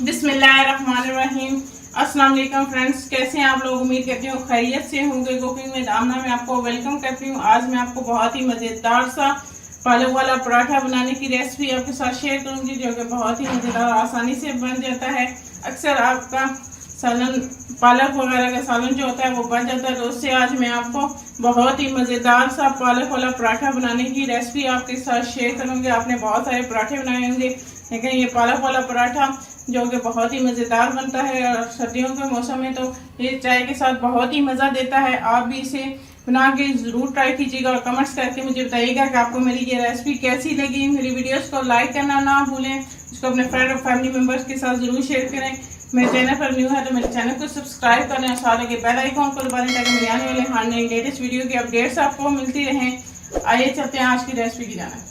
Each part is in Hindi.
बिस्मिल्लाहिर्रहमानिर्रहीम। अस्सलाम वालेकुम फ्रेंड्स, कैसे हैं आप लोग? उम्मीद करती हूँ खैरियत से होंगे। कुकिंग में दामना में आपको वेलकम करती हूँ। आज मैं आपको बहुत ही मज़ेदार सा पालक वाला पराठा बनाने की रेसिपी आपके साथ शेयर करूँगी, जो कि बहुत ही मज़ेदार आसानी से बन जाता है। अक्सर आपका सालन पालक वगैरह का सालन जो होता है वो बन जाता है, तो उससे आज मैं आपको बहुत ही मज़ेदार सा पालक वाला पराठा बनाने की रेसिपी आपके साथ शेयर करूँगी। आपने बहुत सारे पराठे बनाए होंगे, लेकिन ये पालक वाला पराठा जो कि बहुत ही मज़ेदार बनता है और सर्दियों के मौसम में तो ये चाय के साथ बहुत ही मज़ा देता है। आप भी इसे बना के ज़रूर ट्राई कीजिएगा और कमेंट्स करके मुझे बताइएगा कि आपको मेरी ये रेसिपी कैसी लगी। मेरी वीडियोस को लाइक करना ना भूलें, उसको अपने फ्रेंड और फैमिली मेम्बर्स के साथ ज़रूर शेयर करें। मेरे चैनल पर न्यू है तो मेरे चैनल को सब्सक्राइब करें और साथ के बेल आइकॉन को दबाएं, ताकि मेरे आने वाले हर नई लेटेस्ट वीडियो की अपडेट्स आपको मिलती रहें। आइए चलते हैं आज की रेसिपी की जाना।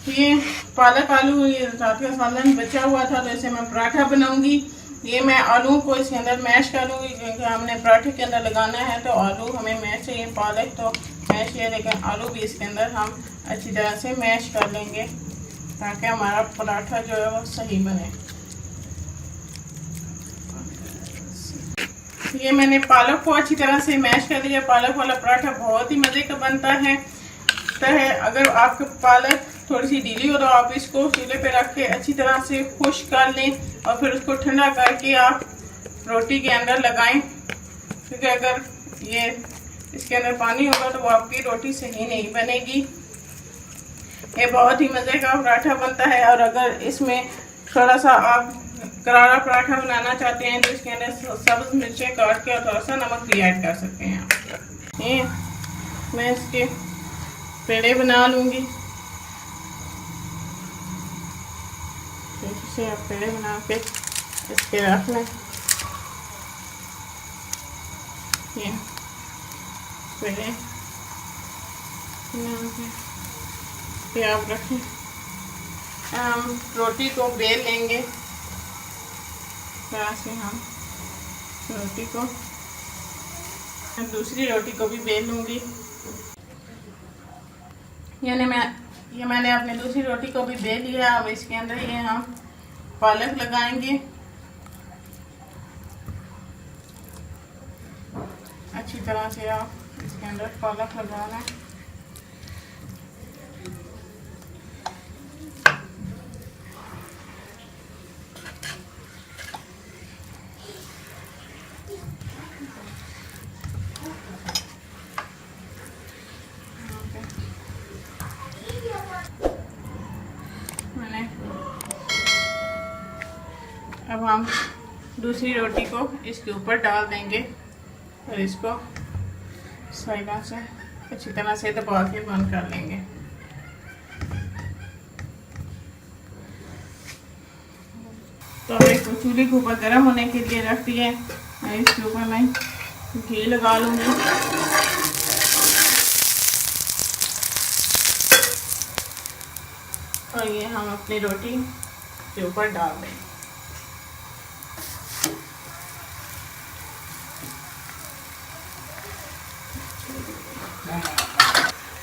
ये पालक आलू ये रात का सालन बचा हुआ था, तो इसे मैं पराठा बनाऊंगी। ये मैं आलू को इसके अंदर मैश करूंगी, क्योंकि हमने पराठे के अंदर लगाना है, तो आलू हमें मैश चाहिए। पालक तो मैश है, लेकिन आलू भी इसके अंदर हम अच्छी तरह से मैश कर लेंगे, ताकि हमारा पराठा जो है वो सही बने। ये मैंने पालक को अच्छी तरह से मैश कर लिया। पालक वाला पराठा बहुत ही मज़े का बनता है। अगर आपके पालक थोड़ी सी ढीली हो तो आप इसको चूल्हे पे रख के अच्छी तरह से खुश्क कर लें और फिर उसको ठंडा करके आप रोटी के अंदर लगाएं, क्योंकि अगर ये इसके अंदर पानी होगा तो वो आपकी रोटी सही नहीं बनेगी। ये बहुत ही मज़े का पराठा बनता है। और अगर इसमें थोड़ा सा आप करारा पराठा बनाना चाहते हैं तो इसके अंदर सब्ज़ मिर्चें काट के और थोड़ा सा नमक भी ऐड कर सकते हैं आप। ये मैं इसके पेड़े बना लूँगी। इसे आप पेड़े बना के इसके रख लें। ये पेड़े बना के आप रखें। हम रोटी को बेल लेंगे, तरह से हम रोटी को, दूसरी रोटी को भी बेल लूँगी। यानी मैंने अपनी दूसरी रोटी को भी बेल लिया। अब इसके अंदर ये हम पालक लगाएंगे। अच्छी तरह से आप इसके अंदर पालक लगाना है। अब हम दूसरी रोटी को इसके ऊपर डाल देंगे और इसको साइडों से अच्छी तरह से दबा के बंद कर लेंगे। तो एक चूल्हे के ऊपर गर्म होने के लिए रख दिए। इसके ऊपर मैं घी लगा लूँगी। और ये हम अपनी रोटी के ऊपर डाल देंगे।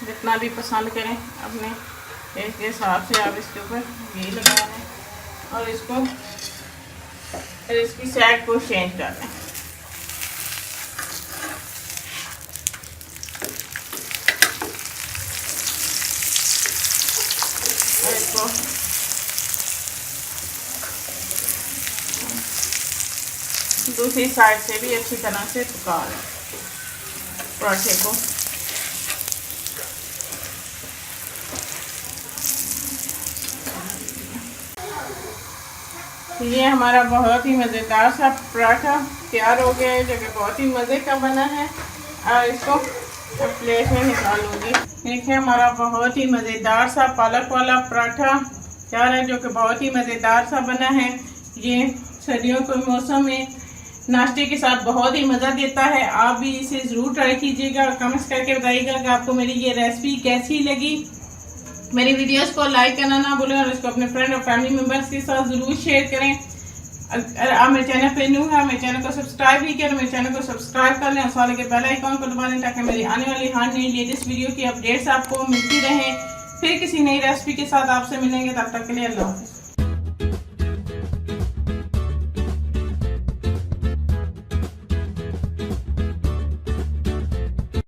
जितना भी पसंद करें अपने टेस्ट के हिसाब से आप इसके ऊपर घी लगा लें और इसको फिर इसकी साइड को चेंज कर लें। और इसको दूसरी साइड से भी अच्छी तरह से पका लें पराठे को। ये हमारा बहुत ही मज़ेदार सा पराठा तैयार हो गया है, जो कि बहुत ही मज़े का बना है। और इसको प्लेट में निकालूंगी। देखिए हमारा बहुत ही मज़ेदार सा पालक वाला पराठा तैयार है, जो कि बहुत ही मज़ेदार सा बना है। ये सर्दियों के मौसम में नाश्ते के साथ बहुत ही मज़ा देता है। आप भी इसे ज़रूर ट्राई कीजिएगा और कमेंट्स करके बताइएगा कि आपको मेरी ये रेसिपी कैसी लगी। मेरी वीडियोस को लाइक करना ना भूलें और इसको अपने फ्रेंड और फैमिली मेम्बर्स के साथ ज़रूर शेयर करें। अगर आप मेरे चैनल पे न्यू है, मेरे चैनल को सब्सक्राइब भी करें, मेरे चैनल को सब्सक्राइब कर लें और साथ के बेल आइकॉन को दबा लें, ताकि मेरी आने वाली हर नई लेटेस्ट वीडियो की अपडेट्स आपको मिलती रहें। फिर किसी नई रेसिपी के साथ आपसे मिलेंगे, तब तक के लिए अल्लाह हाफ़िज़।